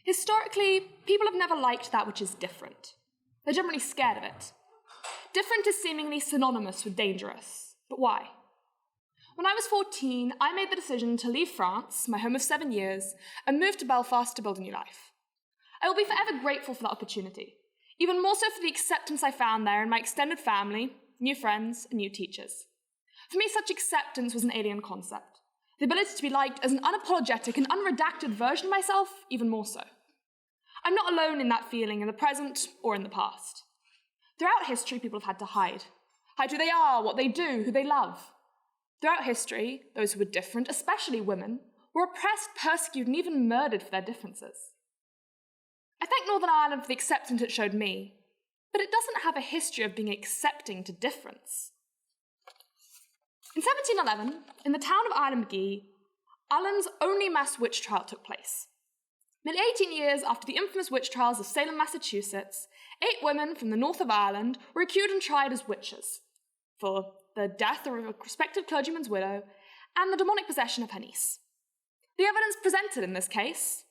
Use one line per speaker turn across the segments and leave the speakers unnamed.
Historically, people have never liked that which is different. They're generally scared of it. Different is seemingly synonymous with dangerous. But why? When I was 14, I made the decision to leave France, my home of 7 years, and move to Belfast to build a new life. I will be forever grateful for that opportunity, even more so for the acceptance I found there in my extended family, new friends, and new teachers. For me, such acceptance was an alien concept. The ability to be liked as an unapologetic and unredacted version of myself, even more so. I'm not alone in that feeling in the present or in the past. Throughout history, people have had to hide who they are, what they do, who they love. Throughout history, those who were different, especially women, were oppressed, persecuted, and even murdered for their differences. I thank Northern Ireland for the acceptance it showed me, but it doesn't have a history of being accepting to difference. In 1711, in the town of Islandmagee, Ireland's only mass witch trial took place. Nearly 18 years after the infamous witch trials of Salem, Massachusetts, 8 women from the north of Ireland were accused and tried as witches for the death of a respected clergyman's widow and the demonic possession of her niece. The evidence presented in this case: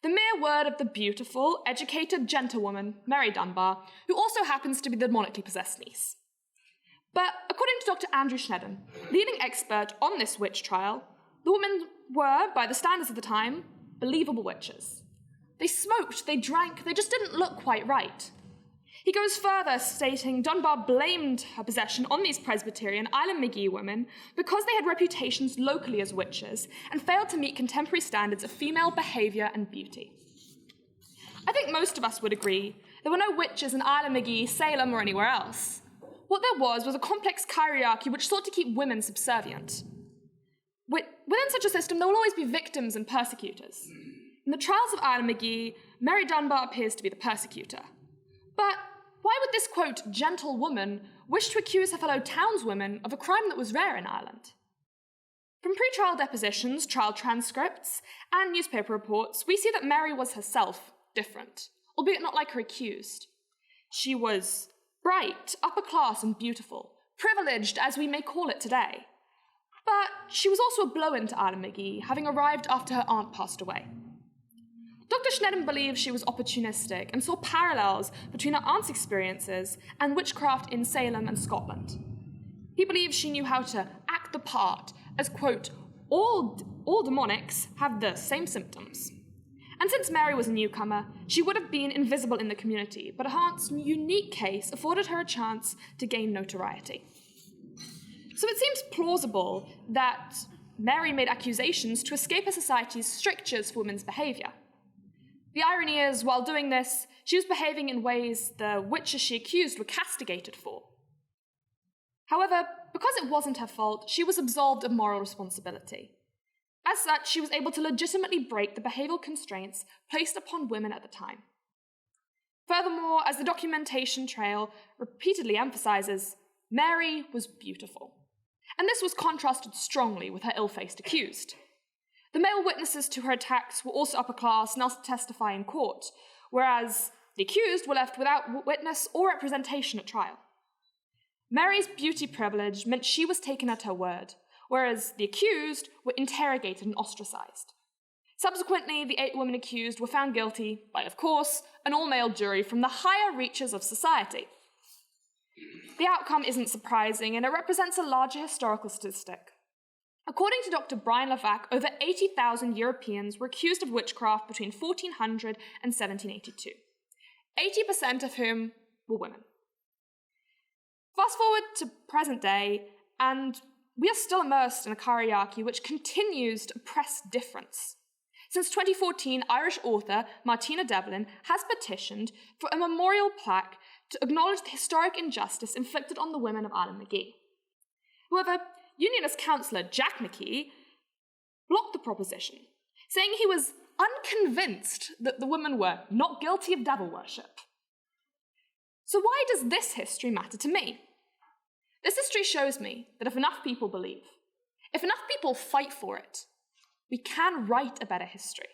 the mere word of the beautiful, educated gentlewoman, Mary Dunbar, who also happens to be the demonically possessed niece. But according to Dr. Andrew Schneddon, leading expert on this witch trial, the women were, by the standards of the time, believable witches. They smoked, they drank, they just didn't look quite right. He goes further, stating Dunbar blamed her possession on these Presbyterian Islandmagee women because they had reputations locally as witches and failed to meet contemporary standards of female behaviour and beauty. I think most of us would agree there were no witches in Islandmagee, Salem, or anywhere else. What there was a complex hierarchy which sought to keep women subservient. Within such a system, there will always be victims and persecutors. In the trials of Islandmagee, Mary Dunbar appears to be the persecutor. But why would this, quote, gentle woman wish to accuse her fellow townswomen of a crime that was rare in Ireland? From pre-trial depositions, trial transcripts, and newspaper reports, we see that Mary was herself different, albeit not like her accused. She was bright, upper class, and beautiful, privileged as we may call it today. But she was also a blow-in to Islandmagee, having arrived after her aunt passed away. Dr. Schneddon believes she was opportunistic and saw parallels between her aunt's experiences and witchcraft in Salem and Scotland. He believes she knew how to act the part as, quote, all demonics have the same symptoms. And since Mary was a newcomer, she would have been invisible in the community, but her aunt's unique case afforded her a chance to gain notoriety. So it seems plausible that Mary made accusations to escape her society's strictures for women's behaviour. The irony is, while doing this, she was behaving in ways the witches she accused were castigated for. However, because it wasn't her fault, she was absolved of moral responsibility. As such, she was able to legitimately break the behavioural constraints placed upon women at the time. Furthermore, as the documentation trail repeatedly emphasises, Mary was beautiful. And this was contrasted strongly with her ill-faced accused. The male witnesses to her attacks were also upper class and asked to testify in court, whereas the accused were left without witness or representation at trial. Mary's beauty privilege meant she was taken at her word, whereas the accused were interrogated and ostracised. Subsequently, the 8 women accused were found guilty by, of course, an all-male jury from the higher reaches of society. The outcome isn't surprising, and it represents a larger historical statistic. According to Dr. Brian Levac, over 80,000 Europeans were accused of witchcraft between 1400 and 1782, 80% of whom were women. Fast forward to present day, and we are still immersed in a hierarchy which continues to oppress difference. Since 2014, Irish author Martina Devlin has petitioned for a memorial plaque to acknowledge the historic injustice inflicted on the women of Islandmagee. However, Unionist councillor Jack McKee blocked the proposition, saying he was unconvinced that the women were not guilty of devil worship. So why does this history matter to me? This history shows me that if enough people believe, if enough people fight for it, we can write a better history.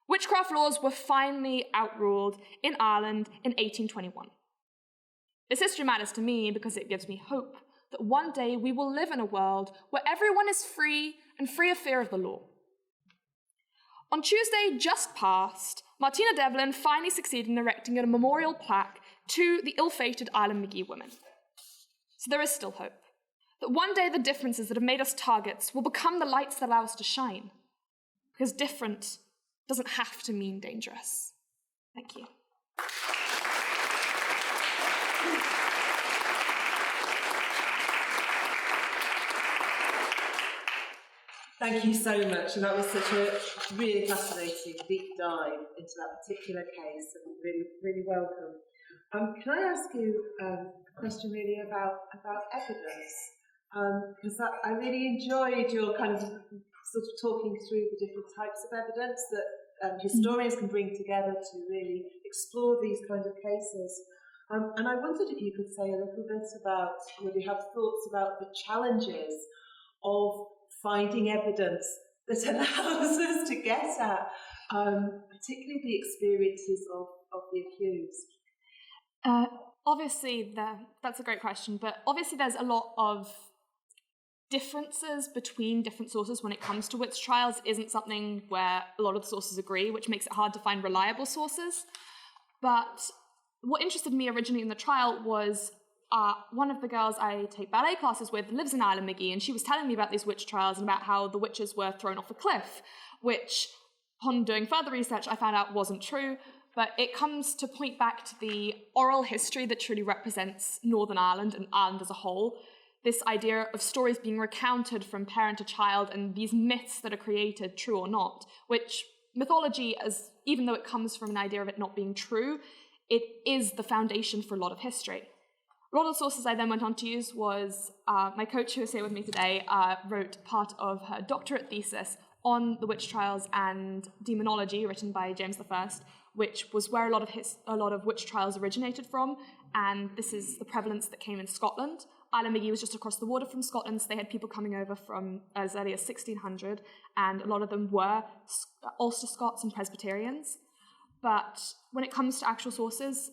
Witchcraft laws were finally outruled in Ireland in 1821. This history matters to me because it gives me hope that one day we will live in a world where everyone is free and free of fear of the law. On Tuesday just past, Martina Devlin finally succeeded in erecting a memorial plaque to the ill-fated Islandmagee women. So there is still hope. That one day the differences that have made us targets will become the lights that allow us to shine. Because different doesn't have to mean dangerous. Thank you.
Thank you so much, and that was such a really fascinating deep dive into that particular case, and really, really welcome. Can I ask you a question really about evidence? Because I really enjoyed your kind of sort of talking through the different types of evidence that historians can bring together to really explore these kinds of cases. And I wondered if you could say a little bit about, whether you have thoughts about the challenges of finding evidence that allows us to get at particularly the experiences of the accused.
Obviously, that's a great question, but obviously there's a lot of differences between different sources when it comes to witch trials. Isn't something where a lot of the sources agree, which makes it hard to find reliable sources. But what interested me originally in the trial was one of the girls I take ballet classes with lives in Islandmagee, and she was telling me about these witch trials and about how the witches were thrown off a cliff, which, upon doing further research, I found out wasn't true. But it comes to point back to the oral history that truly represents Northern Ireland and Ireland as a whole. This idea of stories being recounted from parent to child and these myths that are created, true or not, which mythology, even though it comes from an idea of it not being true, it is the foundation for a lot of history. A lot of the sources I then went on to use was my coach, who is here with me today, wrote part of her doctorate thesis on the witch trials and demonology, written by James I, which was where a lot of witch trials originated from, and this is the prevalence that came in Scotland. Islandmagee was just across the water from Scotland, so they had people coming over from as early as 1600, and a lot of them were Ulster Scots and Presbyterians. But when it comes to actual sources,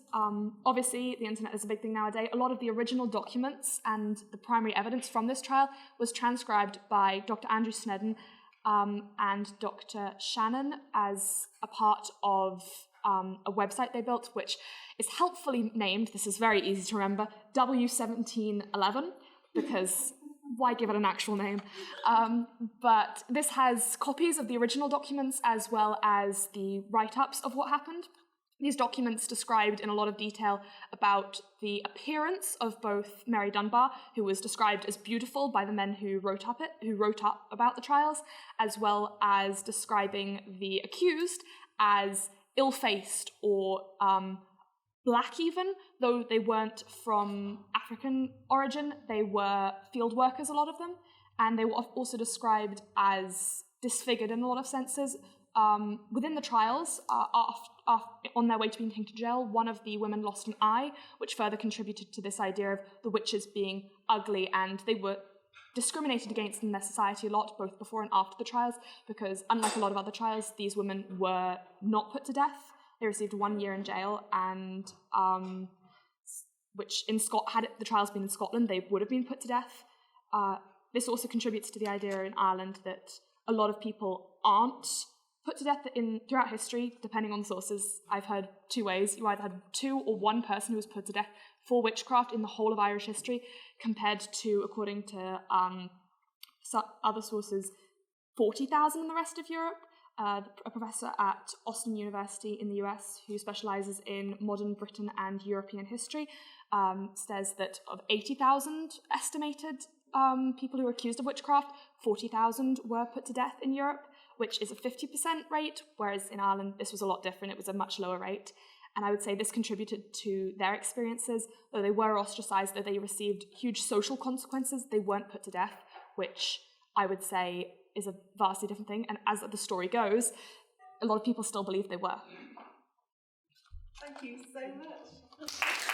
obviously the internet is a big thing nowadays. A lot of the original documents and the primary evidence from this trial was transcribed by Dr. Andrew Snedden and Dr. Shannon as a part of a website they built, which is helpfully named, this is very easy to remember, W1711, because why give it an actual name? But this has copies of the original documents as well as the write-ups of what happened. These documents described in a lot of detail about the appearance of both Mary Dunbar, who was described as beautiful by the men who wrote up about the trials, as well as describing the accused as ill-faced or black even, though they weren't from African origin. They were field workers, a lot of them, and they were also described as disfigured in a lot of senses. Within the trials, on their way to being taken to jail, one of the women lost an eye, which further contributed to this idea of the witches being ugly, and they were discriminated against in their society a lot, both before and after the trials, because unlike a lot of other trials, these women were not put to death. They received 1 year in jail, and which had the trials been in Scotland, they would have been put to death. This also contributes to the idea in Ireland that a lot of people aren't put to death throughout history, depending on the sources. I've heard two ways. You either had 2 or 1 person who was put to death for witchcraft in the whole of Irish history, compared to, according to other sources, 40,000 in the rest of Europe. A professor at Austin University in the US who specializes in modern Britain and European history says that of 80,000 estimated people who were accused of witchcraft, 40,000 were put to death in Europe, which is a 50% rate, whereas in Ireland this was a lot different. It was a much lower rate. And I would say this contributed to their experiences. Though they were ostracized, though they received huge social consequences, they weren't put to death, which I would say is a vastly different thing. And as the story goes, a lot of people still believe they were.
Thank you so much.